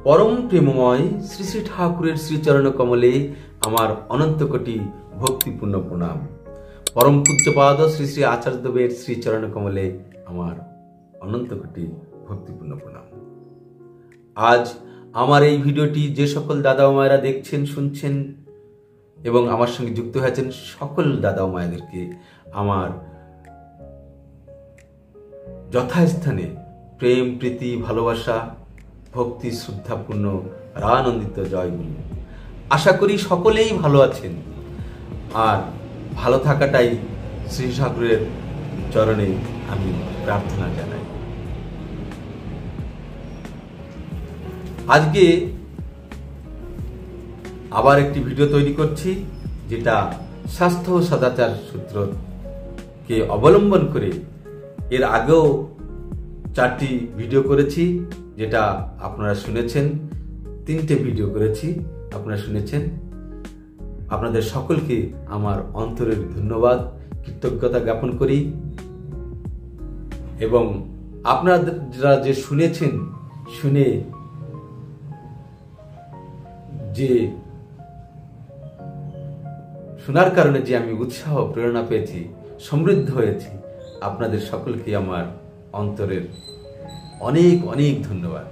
परम प्रेममय श्री श्री ठाकुरेर श्रीचरण कमले आमार अनंत कोटी भक्तिपूर्ण प्रणाम। परम पूज्यपाद श्री श्री आचार्यदेवेर श्रीचरण कमले आमार अनंत कोटी भक्तिपूर्ण प्रणाम। आज आमार এই ভিডিওটি যে সকল দাদা ও মায়েরা দেখছেন শুনছেন এবং আমার সঙ্গে যুক্ত হয়েছেন সকল দাদা ও মায়েদেরকে আমার যথাস্থানে প্রেম প্রীতি ভালোবাসা ভক্তি শ্রদ্ধাপূর্ণ রানন্দিত জয় বলি। আশা করি সকলেই ভালো আছেন আর ভালো থাকাটাই শ্রী ঠাকুরের চরণে আমি প্রার্থনা জানাই। আজকে আবার একটি ভিডিও তৈরি করছি যেটা স্বাস্থ্য ও সদাচার সূত্রকে অবলম্বন করে এর আগেও 4টি ভিডিও করেছি যেটা আপনারা শুনেছেন, 3টে ভিডিও করেছি আপনারা শুনেছেন। আপনাদের সকলকে আমার অন্তরের ধন্যবাদ কৃতজ্ঞতা জ্ঞাপন করি এবং আপনারা যে শুনেছেন শুনে যে শোনার কারণে যে আমি উৎসাহ প্রেরণা পেয়েছি সমৃদ্ধ হয়েছি আপনাদের সকলকে আমার অন্তরের অনেক অনেক ধন্যবাদ।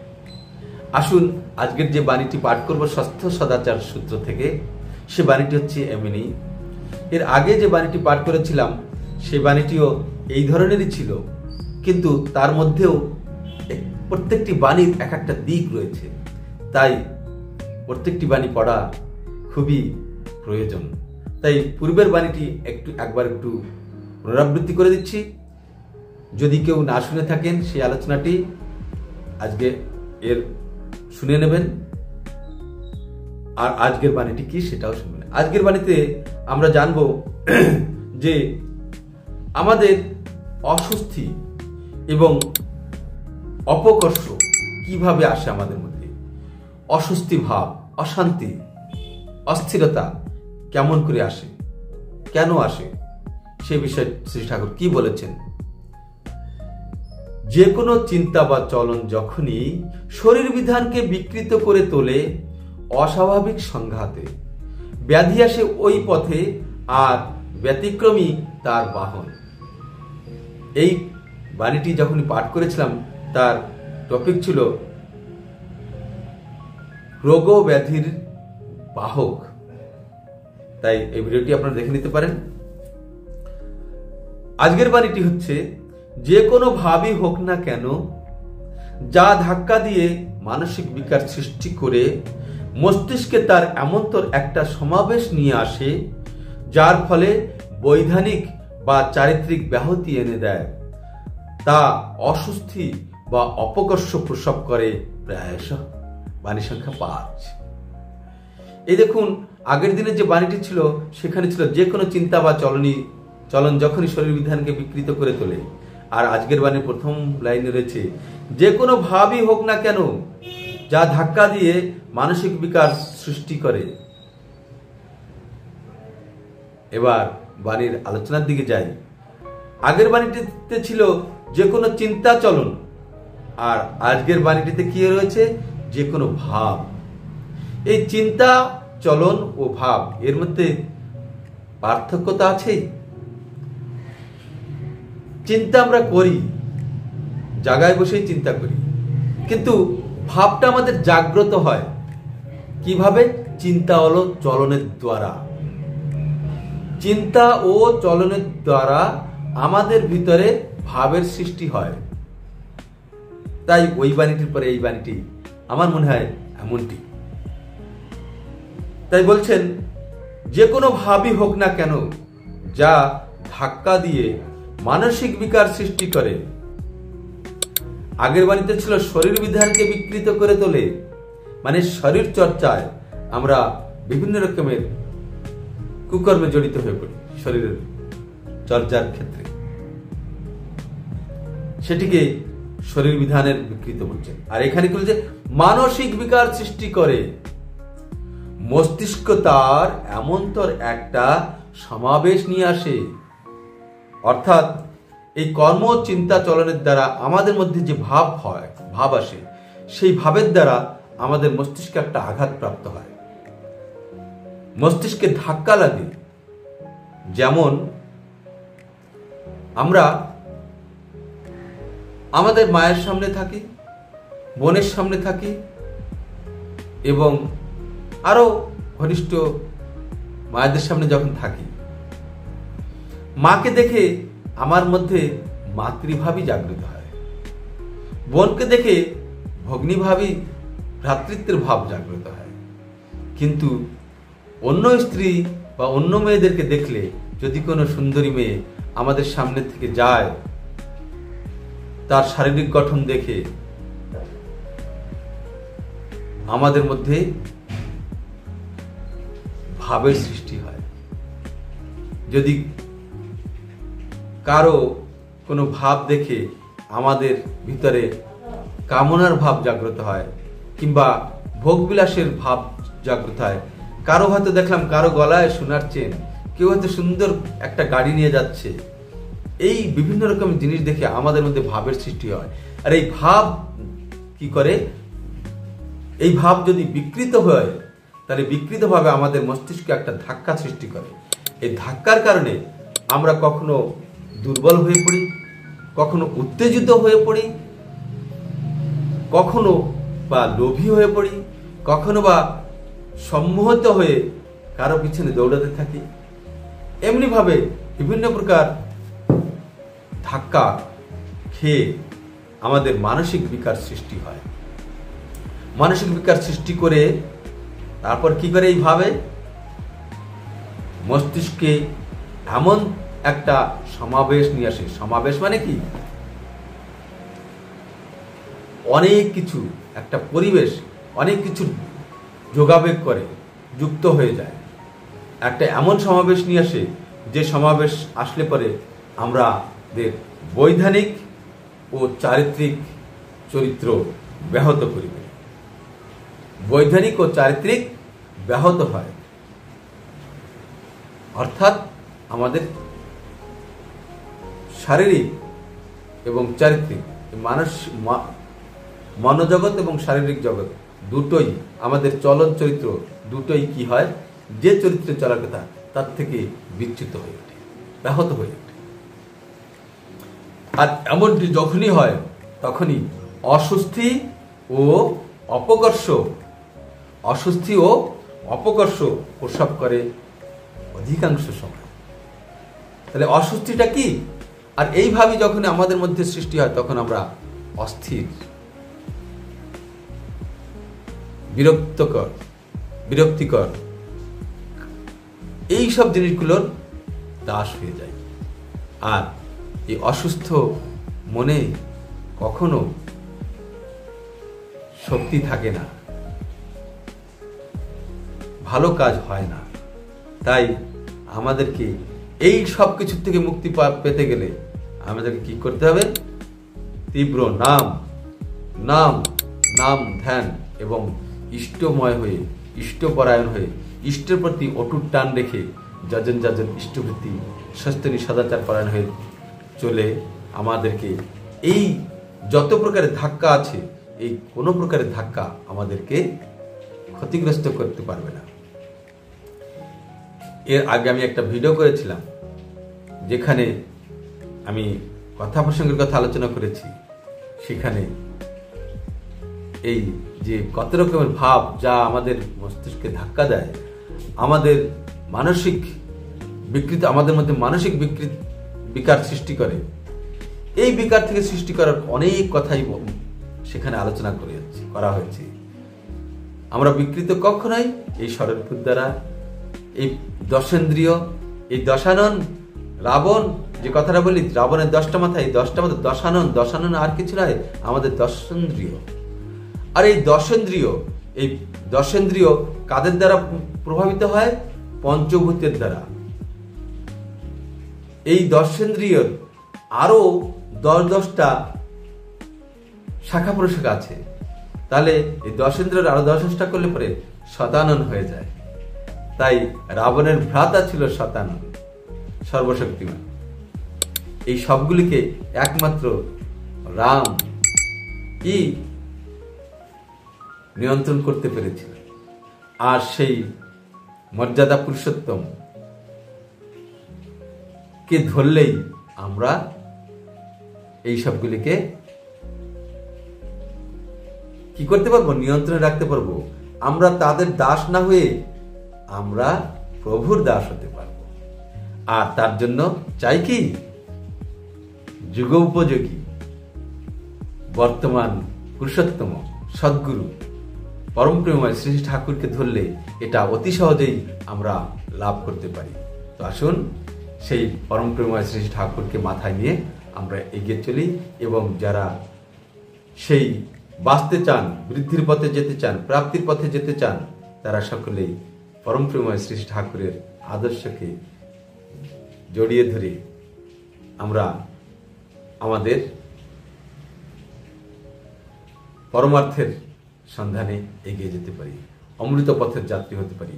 আসুন আজকের যে বাণীটি পাঠ করব স্বাস্থ্য সদাচার সূত্র থেকে, সে বাণীটি হচ্ছে এমনি। এর আগে যে বাণীটি পাঠ করেছিলাম সেই বাণীটিও এই ধরনেরই ছিল, কিন্তু তার মধ্যেও প্রত্যেকটি বাণীর এক একটা দিক রয়েছে, তাই প্রত্যেকটি বাণী পড়া খুবই প্রয়োজন। তাই পূর্বের বাণীটি একবার একটু পুনরাবৃত্তি করে দিচ্ছি। যদি কেউ না শুনে থাকেন সেই আলোচনাটি আজকে এর শুনে নেবেন আর আজকের বাণীটি কি সেটাও শুনবেন। আজকের বাণীতে আমরা জানব যে আমাদের অস্বস্তি এবং অপকর্ষ কিভাবে আসে আমাদের মধ্যে, অস্বস্তি ভাব, অশান্তি, অস্থিরতা কেমন করে আসে, কেন আসে, সে বিষয়ে শ্রী ঠাকুর কি বলেছেন। যে কোনো চিন্তা বা চলন যখনই শরীর বিধানকে বিকৃত করে তোলে অস্বাভাবিক সংঘাতে, ব্যাধি আসে ওই পথে আর ব্যতিক্রমী তার বাহন। এই বাণীটি যখন পাঠ করেছিলাম তার টপিক ছিল রোগ ব্যাধির বাহক, তাই এই ভিডিওটি আপনারা দেখে নিতে পারেন। আজকের বাণীটি হচ্ছে যে কোনো ভাবই হোক না কেন যা ধাক্কা দিয়ে মানসিক বিকার সৃষ্টি করে মস্তিষ্কে তার এমনতর একটা সমাবেশ নিয়ে আসে যার ফলে বৈধানিক বা চারিত্রিক ব্যাহতি এনে দেয়, তা অস্বস্তি বা অপকর্ষ প্রসব করে প্রায়শ। বাণী সংখ্যা 5। এই দেখুন আগের দিনে যে বাণীটি ছিল সেখানে ছিল যে কোনো চিন্তা বা চলন যখনই শরীর বিধানকে বিকৃত করে তোলে, আর আজকের বাণীর প্রথম লাইনে রয়েছে যে কোনো ভাবই হোক না কেন যা ধাক্কা দিয়ে মানসিক বিকার সৃষ্টি করে। এবার বাণীর আলোচনার দিকে যাই। আগের বাণীটিতে ছিল যে কোনো চিন্তা চলন, আর আজকের বাণীটিতে কি রয়েছে যে কোনো ভাব। এই চিন্তা চলন ও ভাব এর মধ্যে পার্থক্য তো আছেই। চিন্তা আমরা করি, জায়গায় বসেই চিন্তা করি, কিন্তু ভাবটা আমাদের জাগ্রত হয় কিভাবে? চিন্তা হলো চলনের দ্বারা। চিন্তা ও চলনের দ্বারা আমাদের ভিতরে ভাবের সৃষ্টি হয়। তাই ওই বাণীটির পরে এই বাণীটি আমার মনে হয় এমনটি। তাই বলছেন যে কোনো ভাবই হোক না কেন যা ধাক্কা দিয়ে মানসিক বিকার সৃষ্টি করে। আগের বাণীতে ছিল শরীর বিধানকে বিকৃত করে তোলে, মানে শরীর চর্চায় আমরা বিভিন্ন রকমের কুকর্মে জড়িত হয়ে পড়ি শরীরের চর্চার ক্ষেত্রে, সেটিকে শরীর বিধানের বিকৃত বলছেন। আর এখানে কি বলছে? মানসিক বিকার সৃষ্টি করে, মস্তিষ্ক তার এমনতর একটা সমাবেশ নিয়ে আসে। অর্থাৎ এই কর্ম চিন্তা চলনের দ্বারা আমাদের মধ্যে যে ভাব আসে সেই ভাবের দ্বারা আমাদের মস্তিষ্কে একটা আঘাত প্রাপ্ত হয়, মস্তিষ্কে ধাক্কা লাগে। যেমন আমরা আমাদের মায়ের সামনে থাকি, বোনের সামনে থাকি এবং আরো ঘনিষ্ঠ মায়েদের সামনে যখন থাকি, মাকে দেখে আমার মধ্যে মাতৃভাবই জাগ্রত হয়, বোনকে দেখে ভগ্নীভাবী ভ্রাতৃত্বের ভাব জাগ্রত হয়। কিন্তু অন্য স্ত্রী বা অন্য মেয়েদেরকে দেখলে, যদি কোনো সুন্দরী মেয়ে আমাদের সামনে থেকে যায়, তার শারীরিক গঠন দেখে আমাদের মধ্যে ভাবের সৃষ্টি হয়। যদি কারো কোনো ভাব দেখে আমাদের ভিতরে কামনার ভাব জাগ্রত হয় কিংবা ভোগবিলাসের ভাব জাগ্রত হয়, কারো হয়তো দেখলাম কারো গলায় সোনার চেন, কেউ হয়তো সুন্দর একটা গাড়ি নিয়ে যাচ্ছে, এই বিভিন্ন রকম জিনিস দেখে আমাদের মধ্যে ভাবের সৃষ্টি হয়। আর এই ভাব কি করে? এই ভাব যদি বিকৃত হয়, তাহলে বিকৃতভাবে আমাদের মস্তিষ্কে একটা ধাক্কা সৃষ্টি করে। এই ধাক্কার কারণে আমরা কখনো দুর্বল হয়ে পড়ি, কখনো উত্তেজিত হয়ে পড়ি, কখনো বা লোভী হয়ে পড়ি, কখনো বা সম্মোহিত হয়ে কারো পিছনে দৌড়াতে থাকি। এমনিভাবে বিভিন্ন প্রকার ধাক্কা খেয়ে আমাদের মানসিক বিকার সৃষ্টি হয়। মানসিক বিকার সৃষ্টি করে তারপর কি করে? এইভাবে মস্তিষ্কে এমন একটা সমাবেশ নিয়ে আসে। সমাবেশ মানে কি? অনেক কিছু, একটা পরিবেশ অনেক কিছু যোগাবেগ করে, যুক্ত হয়ে যায়। একটা এমন সমাবেশ নিয়ে আসে, যে সমাবেশ আসলে পরে আমাদের বৈধানিক ও চারিত্রিক চরিত্র ব্যাহত করিবে। বৈধানিক ও চারিত্রিক ব্যাহত হয়, অর্থাৎ আমাদের শারীরিক এবং চারিত্রিক মনোজগৎ এবং শারীরিক জগৎ দুটোই, আমাদের চলন চরিত্র দুটোই কি হয়? যে চরিত্রে চলার কথা তার থেকে বিচ্যুত হয়ে ওঠে, ব্যাহত হয়ে ওঠে। আর এমনটি যখনই হয়, তখনই অস্বস্তি ও অপকর্ষ প্রসব করে অধিকাংশ সময়। তাহলে অস্বস্তিটা কি? আর এইভাবে যখন আমাদের মধ্যে সৃষ্টি হয়, তখন আমরা অস্থির, বিরক্তিকর এই সব জিনিসগুলোর দাস হয়ে যায়। আর এই অসুস্থ মনে কখনো শক্তি থাকে না, ভালো কাজ হয় না। তাই আমাদেরকে এই সব কিছুর থেকে মুক্তি পেতে গেলে আমাদেরকে কি করতে হবে? তীব্র নাম ধ্যান এবং ইষ্টময় হয়ে, ইষ্টপরায়ণ হয়ে, ইষ্টের প্রতি অটুট টান রেখে যজন ইষ্টভৃতি সস্তনী সদাচার পরায়ণ হয়ে চলে আমাদেরকে এই যত প্রকারের ধাক্কা আছে, এই কোনো প্রকারের ধাক্কা আমাদেরকে ক্ষতিগ্রস্ত করতে পারবে না। এর আগে আমি একটা ভিডিও করেছিলাম, যেখানে আমি কথা প্রসঙ্গের কথা আলোচনা করেছি। সেখানে এই যে কত রকমের ভাব যা আমাদের মস্তিষ্কে ধাক্কা দেয়, আমাদের মধ্যে মানসিক বিকার সৃষ্টি করে, এই বিকার থেকে সৃষ্টি করার অনেক কথাই সেখানে আলোচনা করা হয়েছে। আমরা বিকৃত কখনোই এই ষড়রিপুর দ্বারা, এই দশেন্দ্রিয়, এই দশানন, রাবণ, যে কথাটা বলি রাবণের 10টা মাথা, এই 10টা মাথা দশানন আর কিছু নয়, আমাদের দশেন্দ্রিয়। আর এই দশেন্দ্রিয় কাদের দ্বারা প্রভাবিত হয়? পঞ্চভূতের দ্বারা। এই দশেন্দ্রিয়র আরো 10টা শাখা প্রশাখা আছে। তাহলে এই দশেন্দ্রিয়র আরো 10টা করলে পরে শতানন হয়ে যায়। তাই রাবণের ভ্রাতা ছিল শতানন, সর্বশক্তিমান। এই সবগুলিকে একমাত্র রাম নিয়ন্ত্রণ করতে পেরেছিলেন। আর সেই মর্যাদা পুরুষোত্তম কে ধরলেই আমরা এই সবগুলিকে কি করতে পারবো, নিয়ন্ত্রণে রাখতে পারবো। আমরা তাদের দাস না হয়ে আমরা প্রভুর দাস হতে পারবো। আর তার জন্য চাই কি, যুগোপযোগী বর্তমান পুরুষোত্তম সদ্গুরু পরম প্রেমময় শ্রী ঠাকুরকে ধরলে এটা অতি সহজেই আমরা লাভ করতে পারি। তো আসুন সেই পরম প্রেমময় শ্রী ঠাকুরকে মাথায় নিয়ে আমরা এগিয়ে চলি, এবং যারা সেই বাঁচতে চান, বৃদ্ধির পথে যেতে চান, প্রাপ্তির পথে যেতে চান, তারা সকলেই পরম প্রেমময় শ্রী ঠাকুরের আদর্শকে জড়িয়ে ধরে আমরা আমাদের পরমার্থের সন্ধানে এগিয়ে যেতে পারি, অমৃত পথের যাত্রী হতে পারি।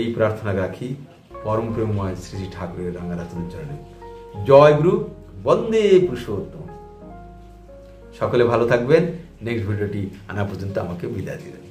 এই প্রার্থনা রাখি পরম প্রেমময় শ্রী ঠাকুরের রাঙারাতুল চরণে। জয় গুরু, বন্দে পুরুষোত্তম। সকলে ভালো থাকবেন। নেক্সট ভিডিওটি আনা পর্যন্ত আমাকে বিদায় দিবেন।